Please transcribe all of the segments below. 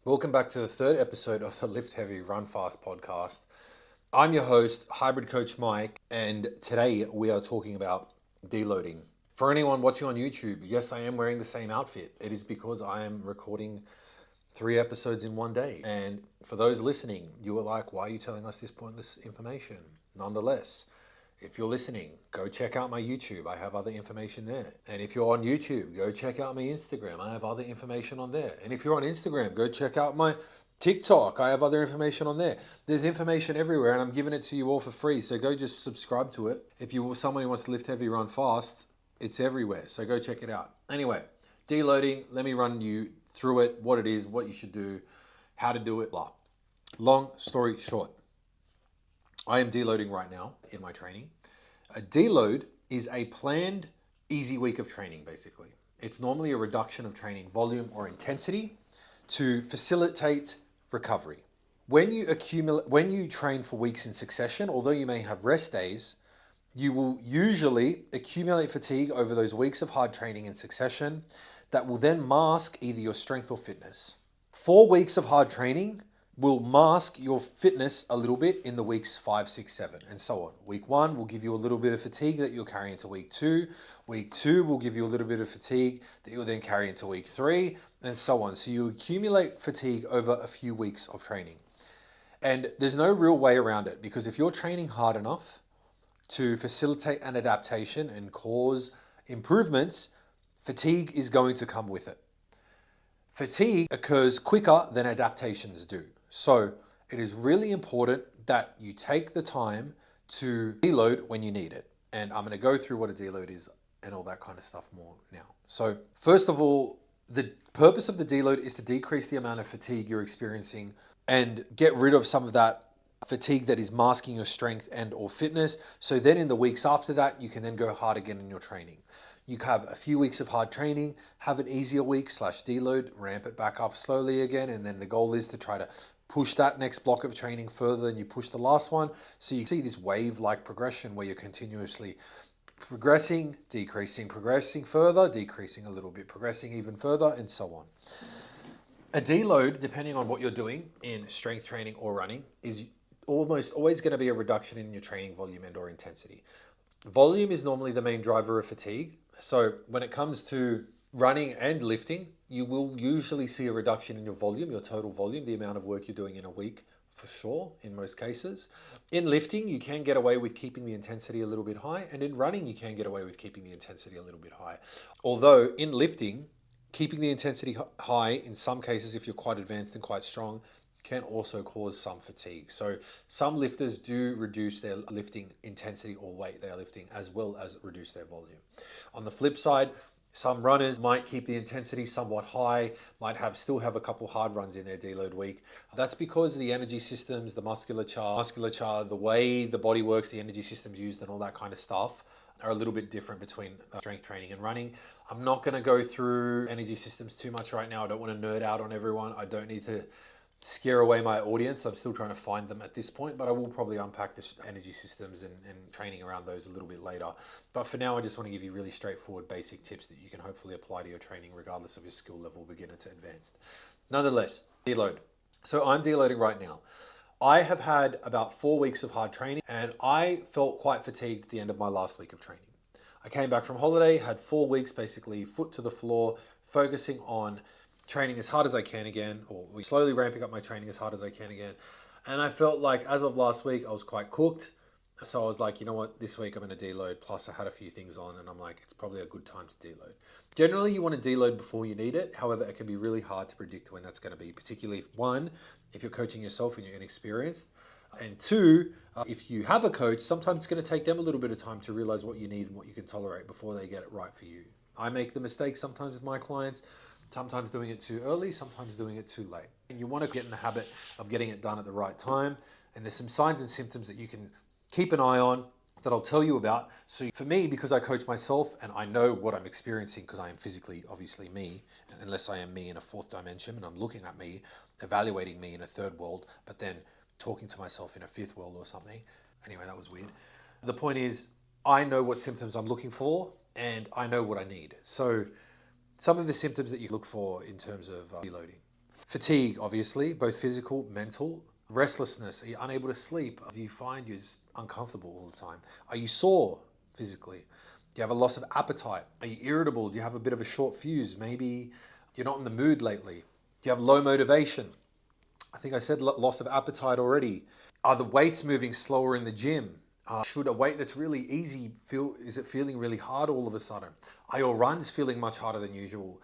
Welcome back to the third episode of the Lift Heavy, Run Fast podcast. I'm your host, Hybrid Coach Mike, and today we are talking about deloading. For anyone watching on YouTube, yes, I am wearing the same outfit. It is because I am recording 3 episodes in one day. And for those listening, you were like, why are you telling us this pointless information? Nonetheless, if you're listening, go check out my YouTube. I have other information there. And if you're on YouTube, go check out my Instagram. I have other information on there. And if you're on Instagram, go check out my TikTok. I have other information on there. There's information everywhere, and I'm giving it to you all for free. So go just subscribe to it. If you're someone who wants to lift heavy, run fast, it's everywhere. So go check it out. Anyway, deloading, let me run you through it, what it is, what you should do, how to do it, blah. Long story short, I am deloading right now in my training. A deload is a planned, easy week of training, basically. It's normally a reduction of training volume or intensity to facilitate recovery. When you train for weeks in succession, although you may have rest days, you will usually accumulate fatigue over those weeks of hard training in succession that will then mask either your strength or fitness. 4 weeks of hard training will mask your fitness a little bit in the weeks 5, 6, 7, and so on. Week 1 will give you a little bit of fatigue that you'll carry into week 2. Week 2 will give you a little bit of fatigue that you'll then carry into week 3, and so on. So you accumulate fatigue over a few weeks of training. And there's no real way around it, because if you're training hard enough to facilitate an adaptation and cause improvements, fatigue is going to come with it. Fatigue occurs quicker than adaptations do. So it is really important that you take the time to deload when you need it. And I'm going to go through what a deload is and all that kind of stuff more now. So first of all, the purpose of the deload is to decrease the amount of fatigue you're experiencing and get rid of some of that fatigue that is masking your strength and or fitness. So then in the weeks after that, you can then go hard again in your training. You have a few weeks of hard training, have an easier week / deload, ramp it back up slowly again. And then the goal is to try to push that next block of training further than you push the last one. So you see this wave-like progression where you're continuously progressing, decreasing, progressing further, decreasing a little bit, progressing even further, and so on. A deload, depending on what you're doing in strength training or running, is almost always going to be a reduction in your training volume and or intensity. Volume is normally the main driver of fatigue. So when it comes to running and lifting, you will usually see a reduction in your volume, your total volume, the amount of work you're doing in a week, for sure, in most cases. In lifting, you can get away with keeping the intensity a little bit high, and in running, you can get away with keeping the intensity a little bit high. Although in lifting, keeping the intensity high, in some cases, if you're quite advanced and quite strong, can also cause some fatigue. So some lifters do reduce their lifting intensity or weight they are lifting, as well as reduce their volume. On the flip side, some runners might keep the intensity somewhat high, might still have a couple hard runs in their deload week. That's because the energy systems, the musculature, the way the body works, the energy systems used and all that kind of stuff are a little bit different between strength training and running. I'm not going to go through energy systems too much right now. I don't want to nerd out on everyone. I don't need to scare away my audience. I'm still trying to find them at this point, but I will probably unpack the energy systems and training around those a little bit later. But for now, I just want to give you really straightforward basic tips that you can hopefully apply to your training regardless of your skill level, beginner to advanced. Nonetheless, deload. So I'm deloading right now. I have had about 4 weeks of hard training and I felt quite fatigued at the end of my last week of training. I came back from holiday, had 4 weeks basically foot to the floor, focusing on training as hard as I can again, or slowly ramping up my training as hard as I can again. And I felt like as of last week, I was quite cooked. So I was like, you know what, this week I'm going to deload. Plus I had a few things on and I'm like, it's probably a good time to deload. Generally you want to deload before you need it. However, it can be really hard to predict when that's going to be, particularly if you're coaching yourself and you're inexperienced. And 2, if you have a coach, sometimes it's going to take them a little bit of time to realize what you need and what you can tolerate before they get it right for you. I make the mistake sometimes with my clients, sometimes doing it too early, sometimes doing it too late. And you want to get in the habit of getting it done at the right time. And there's some signs and symptoms that you can keep an eye on that I'll tell you about. So for me, because I coach myself and I know what I'm experiencing, because I am physically, obviously me, unless I am me in a 4th dimension and I'm looking at me, evaluating me in a 3rd world, but then talking to myself in a 5th world or something. Anyway, that was weird. The point is, I know what symptoms I'm looking for and I know what I need. So some of the symptoms that you look for in terms of deloading. Fatigue, obviously, both physical, mental. Restlessness, are you unable to sleep? Do you find you're just uncomfortable all the time? Are you sore physically? Do you have a loss of appetite? Are you irritable? Do you have a bit of a short fuse? Maybe you're not in the mood lately. Do you have low motivation? I think I said loss of appetite already. Are the weights moving slower in the gym? Should a weight that's really easy is it feeling really hard all of a sudden? Are your runs feeling much harder than usual?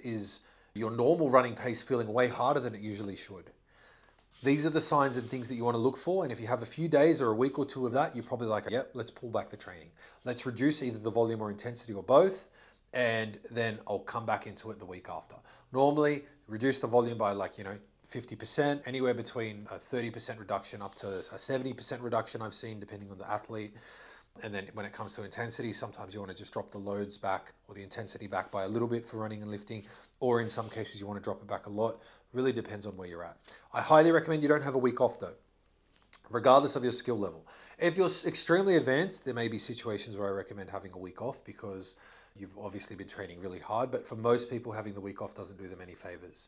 Is your normal running pace feeling way harder than it usually should? These are the signs and things that you want to look for. And if you have a few days or a week or two of that, you're probably like, yep, let's pull back the training. Let's reduce either the volume or intensity or both. And then I'll come back into it the week after. Normally, reduce the volume by 50%, anywhere between a 30% reduction up to a 70% reduction I've seen, depending on the athlete. And then when it comes to intensity, sometimes you want to just drop the loads back or the intensity back by a little bit for running and lifting, or in some cases you want to drop it back a lot. Really depends on where you're at. I highly recommend you don't have a week off though, regardless of your skill level. If you're extremely advanced, there may be situations where I recommend having a week off because you've obviously been training really hard, but for most people, having the week off doesn't do them any favors.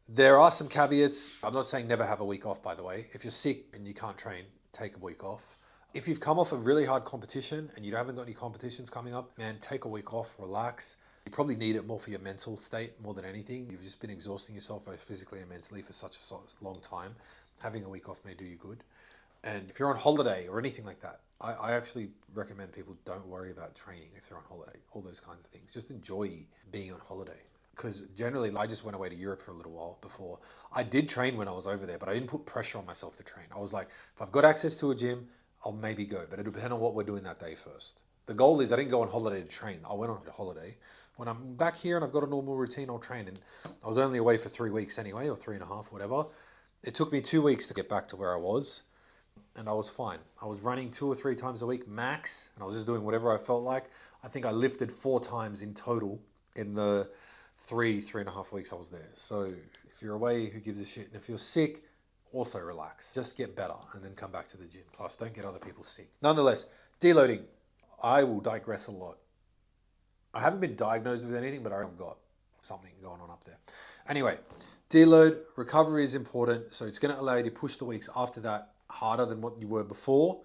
There are some caveats. I'm not saying never have a week off, by the way. If you're sick and you can't train, take a week off. If you've come off a really hard competition and you haven't got any competitions coming up, man, take a week off, relax. You probably need it more for your mental state more than anything. You've just been exhausting yourself both physically and mentally for such a long time. Having a week off may do you good. And if you're on holiday or anything like that, I actually recommend people don't worry about training if they're on holiday, all those kinds of things. Just enjoy being on holiday. Because generally, I just went away to Europe for a little while before. I did train when I was over there, but I didn't put pressure on myself to train. I was like, if I've got access to a gym, I'll maybe go, but it'll depend on what we're doing that day first. The goal is I didn't go on holiday to train. I went on a holiday. When I'm back here and I've got a normal routine, I'll train. And I was only away for 3 weeks anyway, or 3.5, whatever. It took me 2 weeks to get back to where I was, and I was fine. I was running 2 or 3 times a week max, and I was just doing whatever I felt like. I think I lifted 4 times in total in the 3.5 weeks I was there. So if you're away, who gives a shit? And if you're sick, also relax. Just get better and then come back to the gym. Plus, don't get other people sick. Nonetheless, deloading. I will digress a lot. I haven't been diagnosed with anything, but I've got something going on up there. Anyway, deload, recovery is important. So it's going to allow you to push the weeks after that harder than what you were before.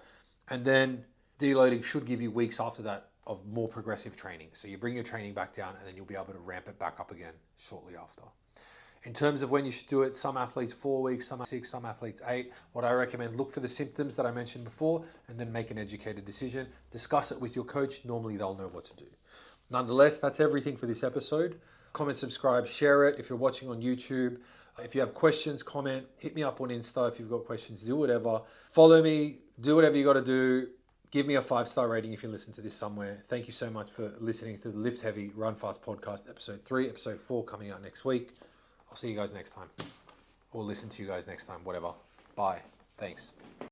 And then deloading should give you weeks after that of more progressive training. So you bring your training back down and then you'll be able to ramp it back up again shortly after. In terms of when you should do it, some athletes 4 weeks, some 6, some athletes 8. What I recommend, look for the symptoms that I mentioned before and then make an educated decision. Discuss it with your coach. Normally they'll know what to do. Nonetheless, that's everything for this episode. Comment, subscribe, share it if you're watching on YouTube. If you have questions, comment, hit me up on Insta if you've got questions, do whatever. Follow me, do whatever you got to do. Give me a 5-star rating if you listen to this somewhere. Thank you so much for listening to the Lift Heavy, Run Fast podcast, episode 3, episode 4 coming out next week. I'll see you guys next time. Or listen to you guys next time, whatever. Bye. Thanks.